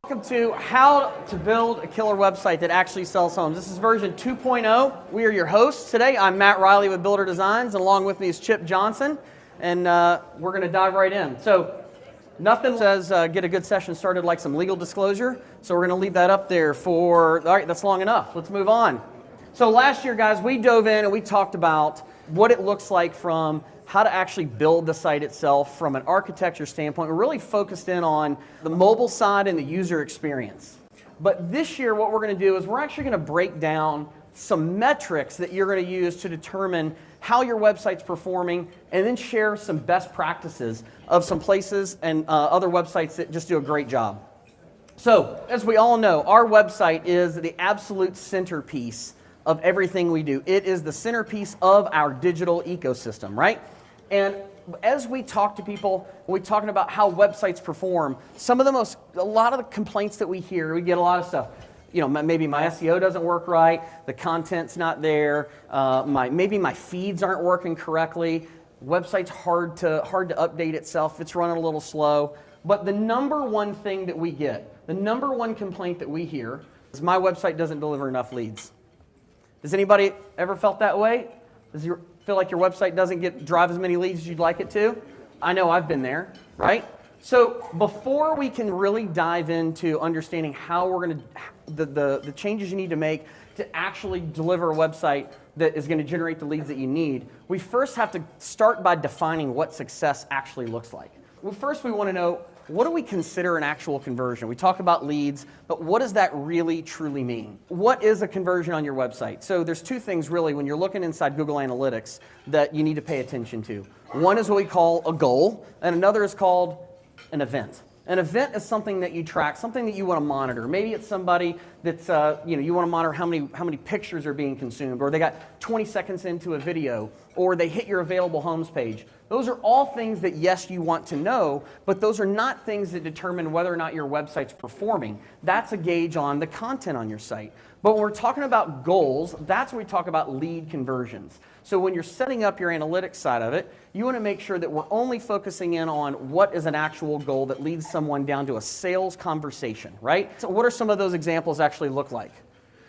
Welcome to How to Build a Killer Website That Actually Sells Homes. This is version 2.0. We are your hosts today. I'm Matt Riley with Builder Designs, and along with me is Chip Johnson, and we're going to dive right in. So nothing says get a good session started like some legal disclosure, so we're going to leave that up there for, all right, that's long enough. Let's move on. So last year, guys, we dove in and we talked about what it looks like from how to actually build the site itself from an architecture standpoint. We're really focused in on the mobile side and the user experience. But this year, what we're going to do is we're actually going to break down some metrics that you're going to use to determine how your website's performing, and then share some best practices of some places and other websites that just do a great job. So, as we all know, our website is the absolute centerpiece of everything we do. It is the centerpiece of our digital ecosystem, right? And as we talk to people, when we're talking about how websites perform, a lot of the complaints that we hear, we get a lot of stuff. You know, maybe my SEO doesn't work right, the content's not there, maybe my feeds aren't working correctly, website's hard to update itself, it's running a little slow. But the number one thing that we get, the number one complaint that we hear is my website doesn't deliver enough leads. Does anybody ever felt that way? Does you feel like your website doesn't drive as many leads as you'd like it to? I know I've been there, right? So before we can really dive into understanding how we're going to, the changes you need to make to actually deliver a website that is going to generate the leads that you need, we first have to start by defining what success actually looks like. Well, first we want to know, what do we consider an actual conversion? We talk about leads, but what does that really truly mean? What is a conversion on your website? So there's two things really when you're looking inside Google Analytics that you need to pay attention to. One is what we call a goal, and another is called an event. An event is something that you track, something that you want to monitor. Maybe it's somebody that's, you want to monitor how many pictures are being consumed, or they got 20 seconds into a video, or they hit your available homes page. Those are all things that, yes, you want to know, but those are not things that determine whether or not your website's performing. That's a gauge on the content on your site. But when we're talking about goals, that's when we talk about lead conversions. So when you're setting up your analytics side of it, you want to make sure that we're only focusing in on what is an actual goal that leads someone down to a sales conversation, right? So what are some of those examples actually look like?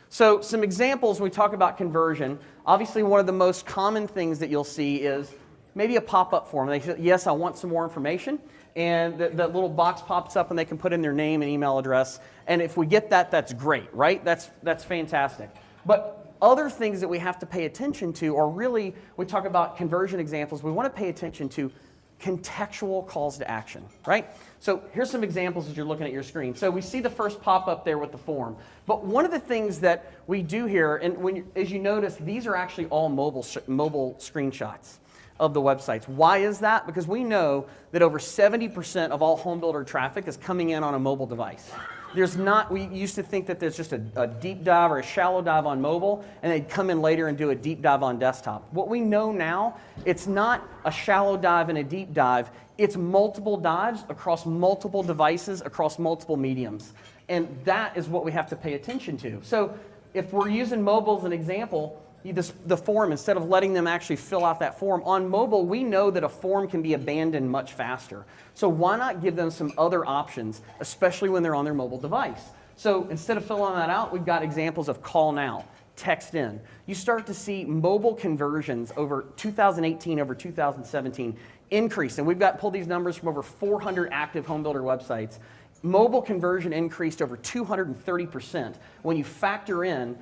So some examples when we talk about conversion, obviously one of the most common things that you'll see is maybe a pop-up form. They say, yes, I want some more information, and that little box pops up and they can put in their name and email address, and if we get that, that's great, right? That's fantastic. But other things that we have to pay attention to are really, we talk about conversion examples, we want to pay attention to contextual calls to action, right? So here's some examples as you're looking at your screen. So we see the first pop-up there with the form. But one of the things that we do here, and as you notice, these are actually all mobile screenshots of the websites. Why is that? Because we know that over 70% of all home builder traffic is coming in on a mobile device. We used to think that there's just a deep dive or a shallow dive on mobile, and they'd come in later and do a deep dive on desktop. What we know now, it's not a shallow dive and a deep dive, it's multiple dives across multiple devices, across multiple mediums. And that is what we have to pay attention to. So if we're using mobile as an example, the form, instead of letting them actually fill out that form, on mobile, we know that a form can be abandoned much faster. So why not give them some other options, especially when they're on their mobile device? So instead of filling that out, we've got examples of call now, text in. You start to see mobile conversions over 2018 over 2017 increase. And we've pulled these numbers from over 400 active home builder websites. Mobile conversion increased over 230% when you factor in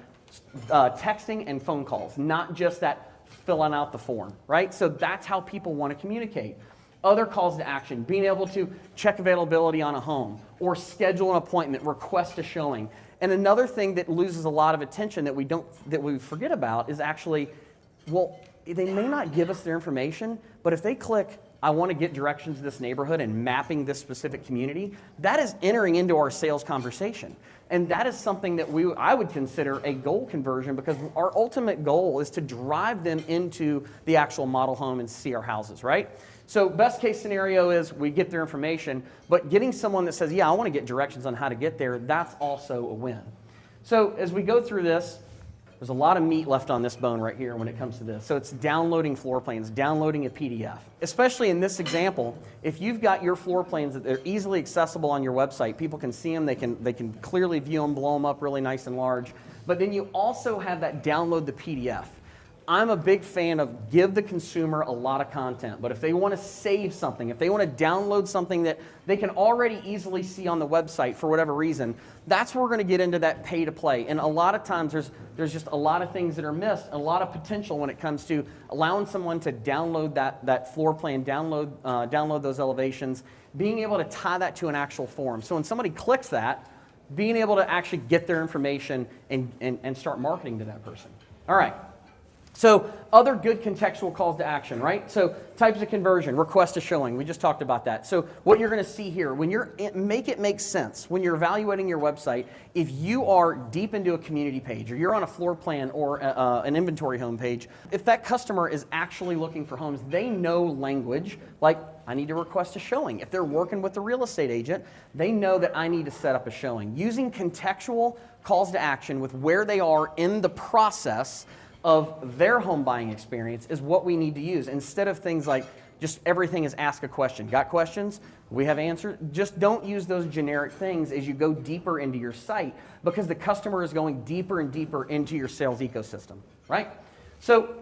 texting and phone calls, not just that filling out the form, right? So that's how people want to communicate. Other calls to action, being able to check availability on a home or schedule an appointment, request a showing. And another thing that loses a lot of attention that we forget about is actually, well, they may not give us their information, but if they click, I want to get directions to this neighborhood and mapping this specific community, that is entering into our sales conversation. And that is something that I would consider a goal conversion, because our ultimate goal is to drive them into the actual model home and see our houses, right? So best case scenario is we get their information, but getting someone that says, yeah, I want to get directions on how to get there, that's also a win. So as we go through this, There's a lot of meat left on this bone right here when it comes to this. So it's downloading floor plans, downloading a PDF. Especially in this example, if you've got your floor plans that they're easily accessible on your website, people can see them, they can clearly view them, blow them up really nice and large. But then you also have that download the PDF. I'm a big fan of give the consumer a lot of content, but if they want to save something, if they want to download something that they can already easily see on the website for whatever reason, that's where we're going to get into that pay to play. And a lot of times there's just a lot of things that are missed, a lot of potential when it comes to allowing someone to download that floor plan, download those elevations, being able to tie that to an actual form. So when somebody clicks that, being able to actually get their information and start marketing to that person. All right. So other good contextual calls to action, right? So types of conversion, request a showing. We just talked about that. So what you're going to see here, when make it make sense, when you're evaluating your website, if you are deep into a community page or you're on a floor plan or an inventory home page, if that customer is actually looking for homes, they know language like I need to request a showing. If they're working with a real estate agent, they know that I need to set up a showing. Using contextual calls to action with where they are in the process of their home buying experience is what we need to use. Instead of things like just everything is ask a question. Got questions? We have answers. Just don't use those generic things as you go deeper into your site because the customer is going deeper and deeper into your sales ecosystem, right? So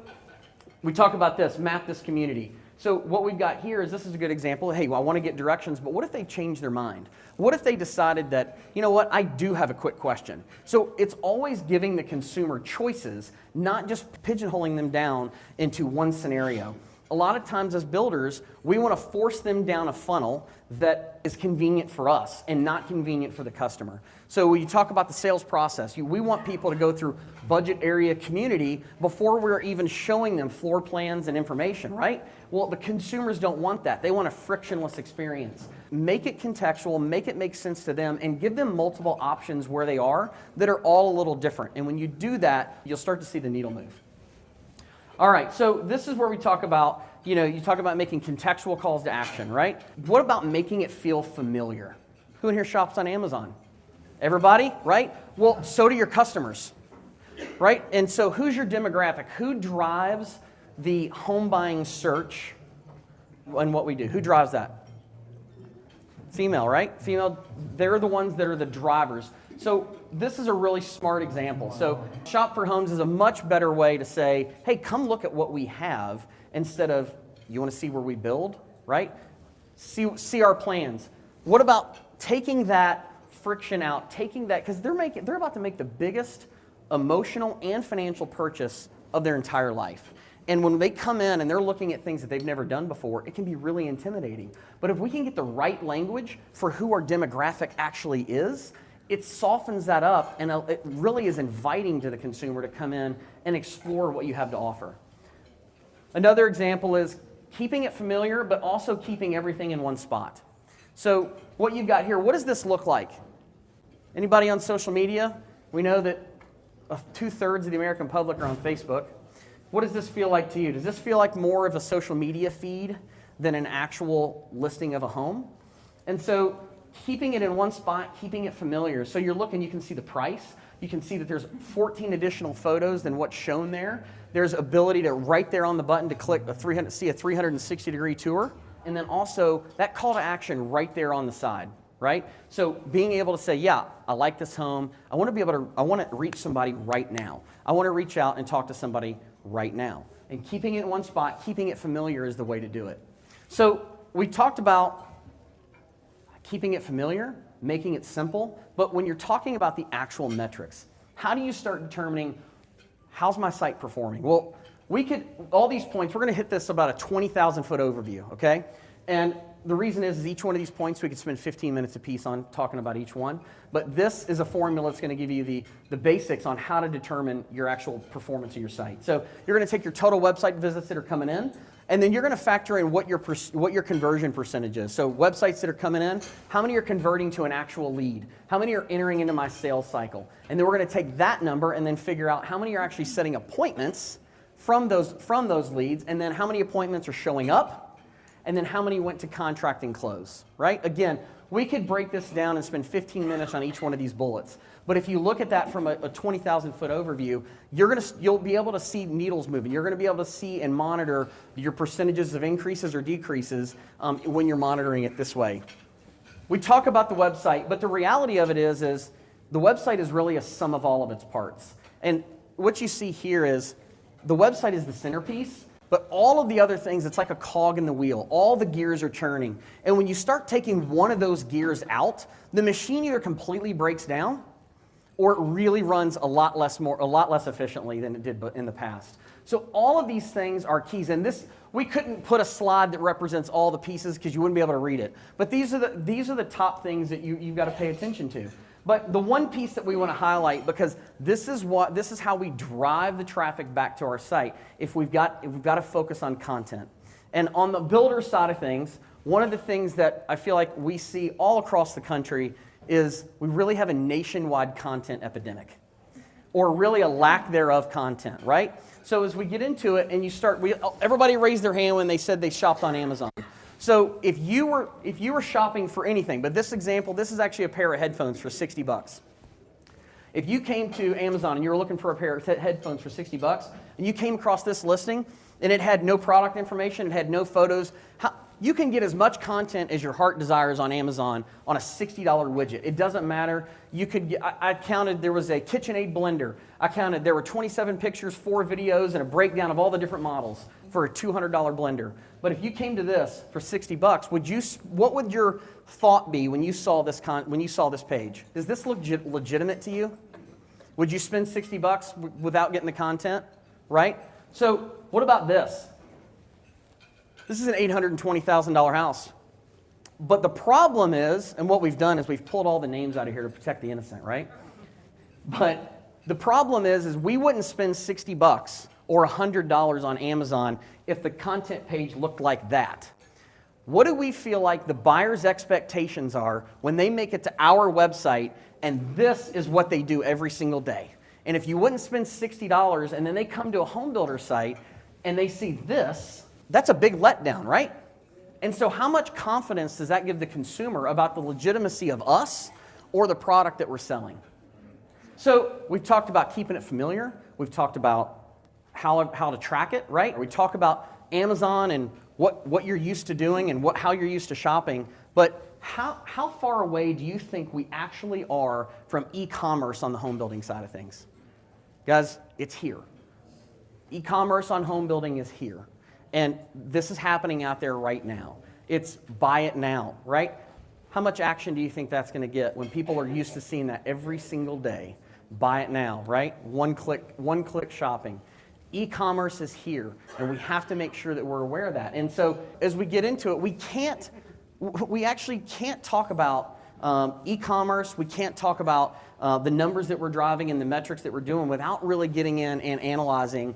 we talk about this, map this community. So what we've got here is this is a good example. Hey, well, I want to get directions, but what if they've changed their mind? What if they decided that, you know what, I do have a quick question? So it's always giving the consumer choices, not just pigeonholing them down into one scenario. A lot of times as builders, we want to force them down a funnel that is convenient for us and not convenient for the customer. So when you talk about the sales process, we want people to go through budget area community before we're even showing them floor plans and information, right? Well, the consumers don't want that. They want a frictionless experience. Make it contextual, make it make sense to them, and give them multiple options where they are that are all a little different. And when you do that, you'll start to see the needle move. All right, so this is where we talk about, you talk about making contextual calls to action, right? What about making it feel familiar? Who in here shops on Amazon? Everybody, right? Well, so do your customers, right? And so who's your demographic? Who drives the home buying search and what we do? Who drives that? Female, right? Female, they're the ones that are the drivers. So this is a really smart example. So Shop for Homes is a much better way to say, hey, come look at what we have instead of, you want to see where we build, right? See our plans. What about taking that friction out, taking that, because they're about to make the biggest emotional and financial purchase of their entire life. And when they come in and they're looking at things that they've never done before, it can be really intimidating. But if we can get the right language for who our demographic actually is, it softens that up and it really is inviting to the consumer to come in and explore what you have to offer. Another example is keeping it familiar, but also keeping everything in one spot. So what you've got here, what does this look like? Anybody on social media? We know that 2/3 of the American public are on Facebook. What does this feel like to you? Does this feel like more of a social media feed than an actual listing of a home? And so keeping it in one spot, keeping it familiar. So you're looking, you can see the price. You can see that there's 14 additional photos than what's shown there. There's ability to right there on the button to click see a 360-degree tour. And then also that call to action right there on the side, right? So being able to say, yeah, I like this home. I want to reach somebody right now. I want to reach out and talk to somebody right now. And keeping it in one spot, keeping it familiar is the way to do it. So we talked about keeping it familiar, making it simple, but when you're talking about the actual metrics, how do you start determining how's my site performing? Well, all these points, we're going to hit this about a 20,000 foot overview, okay? And the reason is each one of these points we could spend 15 minutes apiece on talking about each one, but this is a formula that's going to give you the basics on how to determine your actual performance of your site. So you're going to take your total website visits that are coming in, and then you're going to factor in what your conversion percentage is. So websites that are coming in, how many are converting to an actual lead? How many are entering into my sales cycle? And then we're going to take that number and then figure out how many are actually setting appointments from those leads, and then how many appointments are showing up, and then how many went to contract and close, right? Again, we could break this down and spend 15 minutes on each one of these bullets. But if you look at that from a 20,000 foot overview, you'll be able to see needles moving. You're going to be able to see and monitor your percentages of increases or decreases when you're monitoring it this way. We talk about the website, but the reality of it is the website is really a sum of all of its parts. And what you see here is the website is the centerpiece, but all of the other things, it's like a cog in the wheel. All the gears are churning. And when you start taking one of those gears out, the machine either completely breaks down or it really runs a lot less efficiently than it did in the past. So all of these things are keys. And we couldn't put a slide that represents all the pieces because you wouldn't be able to read it. But these are the top things that you've got to pay attention to. But the one piece that we want to highlight, because this is how we drive the traffic back to our site, if we've got to focus on content. And on the builder side of things, one of the things that I feel like we see all across the country is we really have a nationwide content epidemic, or really a lack thereof content, right? So as we get into it and everybody raised their hand when they said they shopped on Amazon. So if you were shopping for anything, but this example, this is actually a pair of headphones for $60. If you came to Amazon and you were looking for a pair of headphones for $60 and you came across this listing and it had no product information, it had no photos, you can get as much content as your heart desires on Amazon on a $60 widget. It doesn't matter. I counted, there was a KitchenAid blender. I counted, there were 27 pictures, 4 videos, and a breakdown of all the different models for a $200 blender. But if you came to this for $60, what would your thought be when you saw this page? Does this look legitimate to you? Would you spend $60 without getting the content? Right? So what about this? This is an $820,000 house. But the problem is, and what we've done is we've pulled all the names out of here to protect the innocent, right? But the problem is we wouldn't spend $60 or $100 on Amazon if the content page looked like that. What do we feel like the buyer's expectations are when they make it to our website and this is what they do every single day? And if you wouldn't spend $60 and then they come to a home builder site and they see this, that's a big letdown, right? And so how much confidence does that give the consumer about the legitimacy of us or the product that we're selling? So we've talked about keeping it familiar. We've talked about how to track it, right? We talk about Amazon and what you're used to doing and how you're used to shopping. But how far away do you think we actually are from e-commerce on the home building side of things? Guys, it's here. E-commerce on home building is here. And this is happening out there right now. It's buy it now, right? How much action do you think that's going to get when people are used to seeing that every single day? Buy it now, right? One click shopping. E-commerce is here, and we have to make sure that we're aware of that. And so as we get into it, we actually can't talk about e-commerce. We can't talk about the numbers that we're driving and the metrics that we're doing without really getting in and analyzing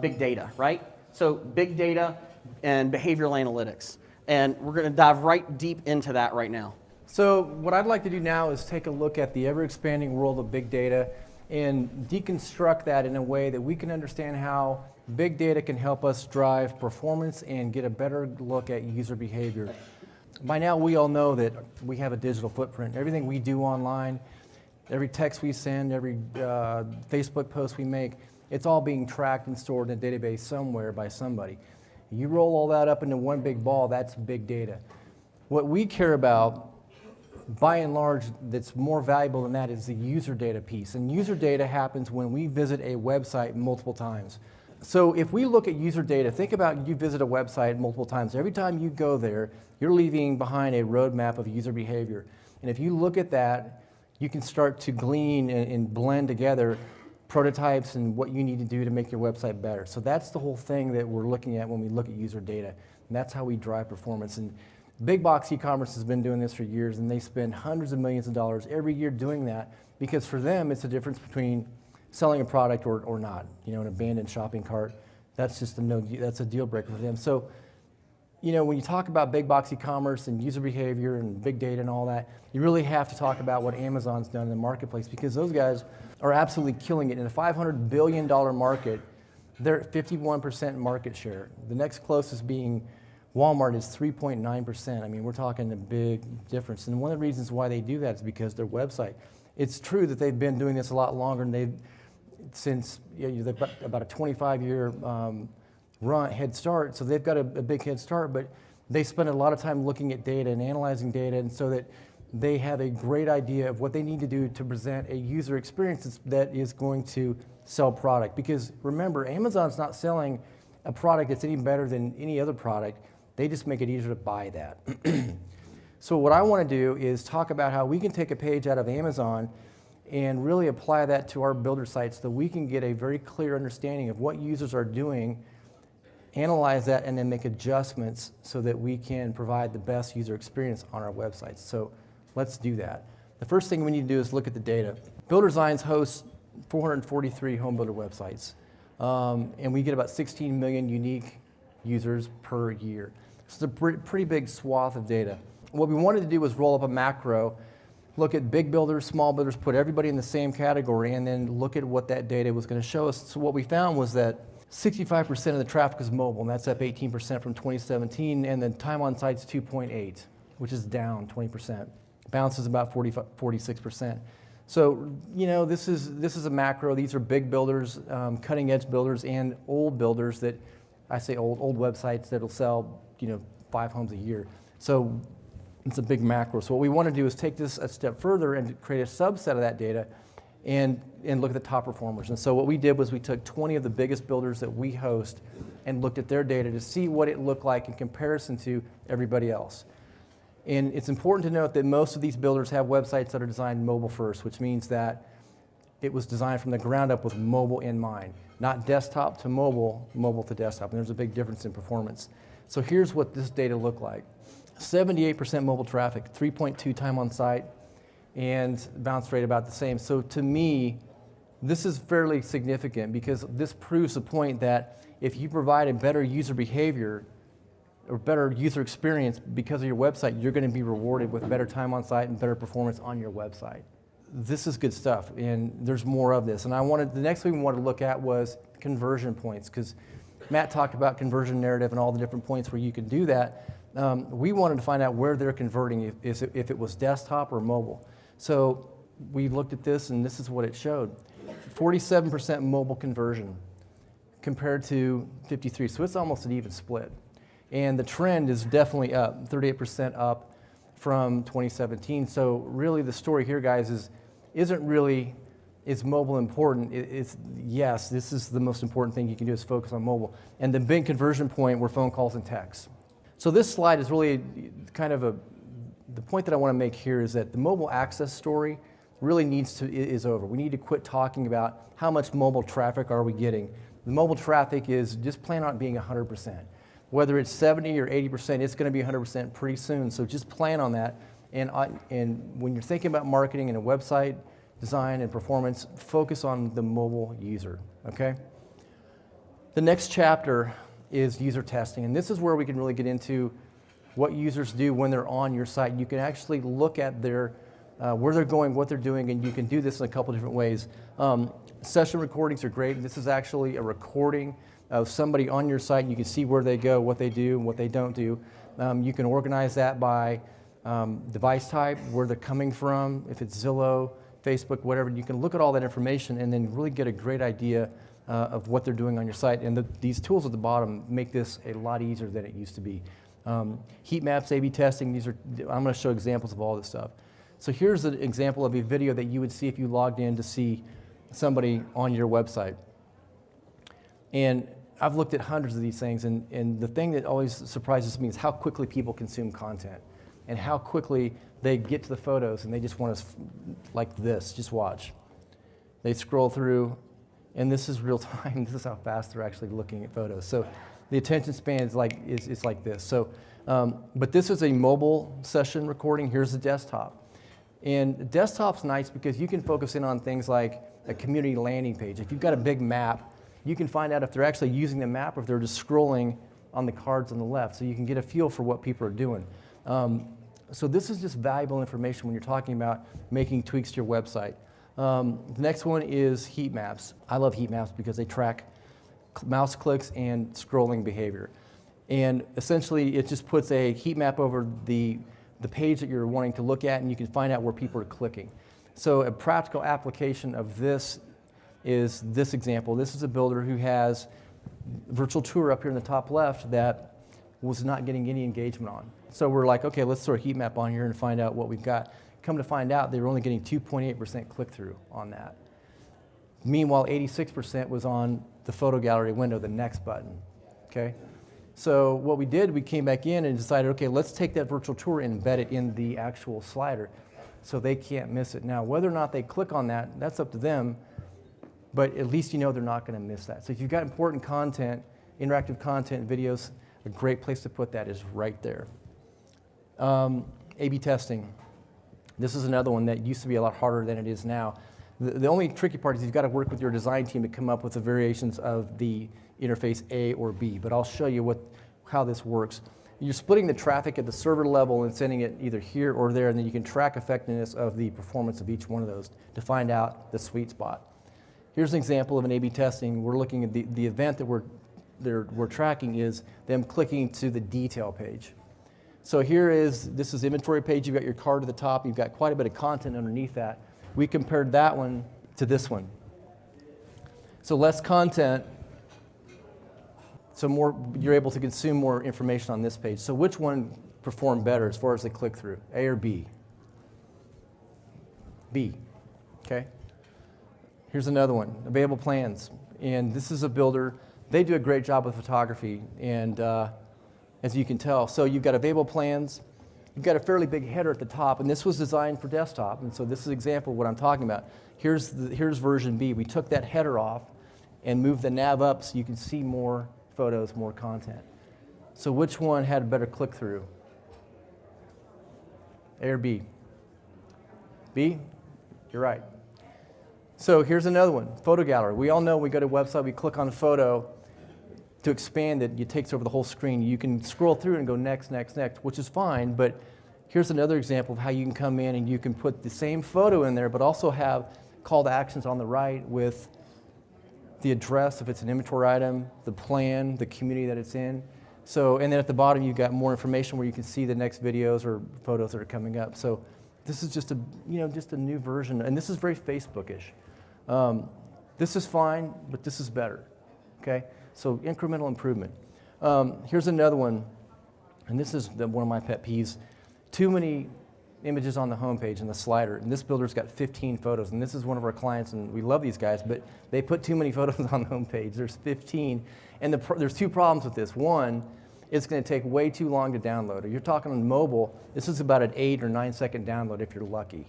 big data, right? So big data and behavioral analytics. And we're going to dive right deep into that right now. So what I'd like to do now is take a look at the ever-expanding world of big data and deconstruct that in a way that we can understand how big data can help us drive performance and get a better look at user behavior. By now we all know that we have a digital footprint. Everything we do online, every text we send, every Facebook post we make, it's all being tracked and stored in a database somewhere by somebody. You roll all that up into one big ball, that's big data. What we care about, by and large, that's more valuable than that is the user data piece. And user data happens when we visit a website multiple times. So if we look at user data, think about you visit a website multiple times. Every time you go there, you're leaving behind a roadmap of user behavior. And if you look at that, you can start to glean and blend together prototypes and what you need to do to make your website better. So that's the whole thing that we're looking at when we look at user data. And that's how we drive performance. And big box e-commerce has been doing this for years, and they spend hundreds of millions of dollars every year doing that because for them it's the difference between selling a product or not. You know, an abandoned shopping cart, that's just that's a deal breaker for them. So, you know, when you talk about big box e-commerce and user behavior and big data and all that, you really have to talk about what Amazon's done in the marketplace because those guys are absolutely killing it. In a $500 billion market, they're at 51% market share. The next closest being Walmart is 3.9%. I mean, we're talking a big difference. And one of the reasons why they do that is because their website. It's true that they've been doing this a lot longer, and they've got about a 25-year head start, so they've got a big head start, but they spend a lot of time looking at data and analyzing data, and so that they have a great idea of what they need to do to present a user experience that is going to sell product. Because remember, Amazon's not selling a product that's any better than any other product. They just make it easier to buy that. So what I want to do is talk about how we can take a page out of Amazon and really apply that to our builder sites so we can get a very clear understanding of what users are doing, analyze that, and then make adjustments so that we can provide the best user experience on our websites. So let's do that. The first thing we need to do is look at the data. Builder Designs hosts 443 home builder websites, and we get about 16 million unique users per year. So it's a pretty big swath of data. What we wanted to do was roll up a macro, look at big builders, small builders, put everybody in the same category, and then look at what that data was going to show us. So what we found was that 65% of the traffic is mobile, and that's up 18% from 2017, and then time on site's 2.8, which is down 20%. Bounce is about 46%. So, this is a macro. These are big builders, cutting edge builders, and old builders that, I say old websites that'll sell, 5 homes a year. So it's a big macro. So what we want to do is take this a step further and create a subset of that data and look at the top performers. And so what we did was we took 20 of the biggest builders that we host and looked at their data to see what it looked like in comparison to everybody else. And it's important to note that most of these builders have websites that are designed mobile first, which means that it was designed from the ground up with mobile in mind, not desktop to mobile, mobile to desktop. And there's a big difference in performance. So here's what this data looked like. 78% mobile traffic, 3.2 time on site, and bounce rate about the same. So to me, this is fairly significant because this proves the point that if you provide a better user behavior or better user experience because of your website, you're going to be rewarded with better time on site and better performance on your website. This is good stuff, and there's more of this. And the next thing we wanted to look at was conversion points, because Matt talked about conversion narrative and all the different points where you can do that. We wanted to find out where they're converting, if it was desktop or mobile. So we looked at this, and this is what it showed. 47% mobile conversion compared to 53, so it's almost an even split. And the trend is definitely up, 38% up from 2017. So really the story here, guys, is mobile important? Yes, this is the most important thing you can do is focus on mobile. And the big conversion point were phone calls and texts. So this slide is really kind of the point that I want to make here is that the mobile access story really is over. We need to quit talking about how much mobile traffic are we getting. The mobile traffic is just plan on it being 100%. Whether it's 70 or 80%, it's going to be 100% pretty soon. So just plan on that. And when you're thinking about marketing and a website design and performance, focus on the mobile user, okay? The next chapter is user testing. And this is where we can really get into what users do when they're on your site. You can actually look at where they're going, what they're doing, and you can do this in a couple different ways. Session recordings are great. This is actually a recording of somebody on your site. You can see where they go, what they do, and what they don't do. You can organize that by device type, where they're coming from, if it's Zillow, Facebook, whatever. You can look at all that information and then really get a great idea of what they're doing on your site. And these tools at the bottom make this a lot easier than it used to be. Heat maps, A/B testing, I'm going to show examples of all this stuff. So here's an example of a video that you would see if you logged in to see somebody on your website. And I've looked at hundreds of these things, and the thing that always surprises me is how quickly people consume content and how quickly they get to the photos and they just want to, like this, just watch. They scroll through, and this is real time. This is how fast they're actually looking at photos. So the attention span is like this. So, but this is a mobile session recording. Here's the desktop. And desktop's nice because you can focus in on things like a community landing page. If you've got a big map, you can find out if they're actually using the map or if they're just scrolling on the cards on the left, so you can get a feel for what people are doing. So this is just valuable information when you're talking about making tweaks to your website. The next one is heat maps. I love heat maps because they track mouse clicks and scrolling behavior. And essentially, it just puts a heat map over the page that you're wanting to look at, and you can find out where people are clicking. So a practical application of this is this example. This is a builder who has virtual tour up here in the top left that was not getting any engagement on. So we're like, okay, let's throw a heat map on here and find out what we've got. Come to find out, they were only getting 2.8% click-through on that. Meanwhile, 86% was on the photo gallery window, the next button, okay? So what we did, we came back in and decided, okay, let's take that virtual tour and embed it in the actual slider so they can't miss it. Now, whether or not they click on that, that's up to them, but at least you know they're not going to miss that. So if you've got important content, interactive content, videos, a great place to put that is right there. A/B testing. This is another one that used to be a lot harder than it is now. The only tricky part is you've got to work with your design team to come up with the variations of the interface A or B, but I'll show you how this works. You're splitting the traffic at the server level and sending it either here or there, and then you can track effectiveness of the performance of each one of those to find out the sweet spot. Here's an example of an A/B testing. We're looking at the event that we're tracking is them clicking to the detail page. So this is inventory page. You've got your card at the top. You've got quite a bit of content underneath that. We compared that one to this one. So less content, so you're able to consume more information on this page. So which one performed better as far as the click-through, A or B? B, okay? Here's another one, available plans. And this is a builder. They do a great job with photography, and as you can tell. So you've got available plans. You've got a fairly big header at the top, and this was designed for desktop, and so this is an example of what I'm talking about. Here's version B. We took that header off and moved the nav up so you can see more photos, more content. So which one had a better click-through? A or B? B? You're right. So here's another one, photo gallery. We all know when we go to a website, we click on a photo. To expand it, it takes over the whole screen. You can scroll through and go next, next, next, which is fine, but here's another example of how you can come in and you can put the same photo in there, but also have call to actions on the right with the address, if it's an inventory item, the plan, the community that it's in. So, and then at the bottom, you've got more information where you can see the next videos or photos that are coming up. So this is just a new version, and this is very Facebook-ish. This is fine, but this is better, okay? So incremental improvement. Here's another one, and this is one of my pet peeves. Too many images on the homepage and the slider, and this builder's got 15 photos, and this is one of our clients, and we love these guys, but they put too many photos on the homepage. There's 15, and there's two problems with this. One, it's going to take way too long to download. If you're talking on mobile, this is about an 8 or 9 second download if you're lucky.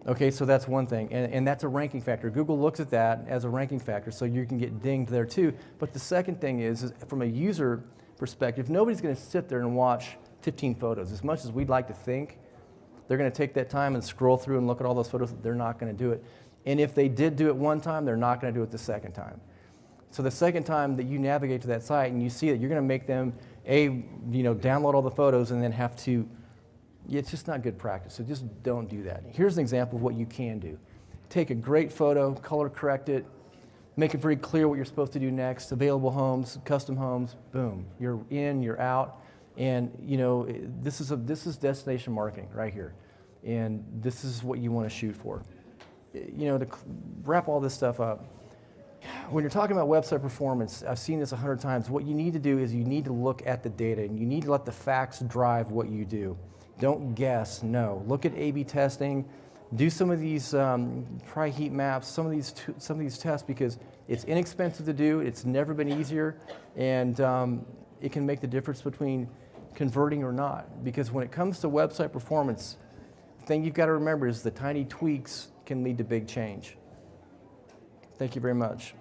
Okay, so that's one thing, and that's a ranking factor. Google looks at that as a ranking factor, so you can get dinged there too. But the second thing is from a user perspective, nobody's going to sit there and watch 15 photos. As much as we'd like to think, they're going to take that time and scroll through and look at all those photos. They're not going to do it. And if they did do it one time, they're not going to do it the second time. So the second time that you navigate to that site and you see it, you're going to make them, download all the photos and then have to. It's just not good practice, so just don't do that. Here's an example of what you can do. Take a great photo, color correct it, make it very clear what you're supposed to do next, available homes, custom homes, boom. You're in, you're out, and this is destination marketing right here, and this is what you want to shoot for. To wrap all this stuff up, when you're talking about website performance, I've seen this 100 times, what you need to do is you need to look at the data, and you need to let the facts drive what you do. Don't guess, no. Look at A/B testing. Do some of these, try heat maps, some of these tests because it's inexpensive to do, it's never been easier, and it can make the difference between converting or not. Because when it comes to website performance, the thing you've got to remember is the tiny tweaks can lead to big change. Thank you very much.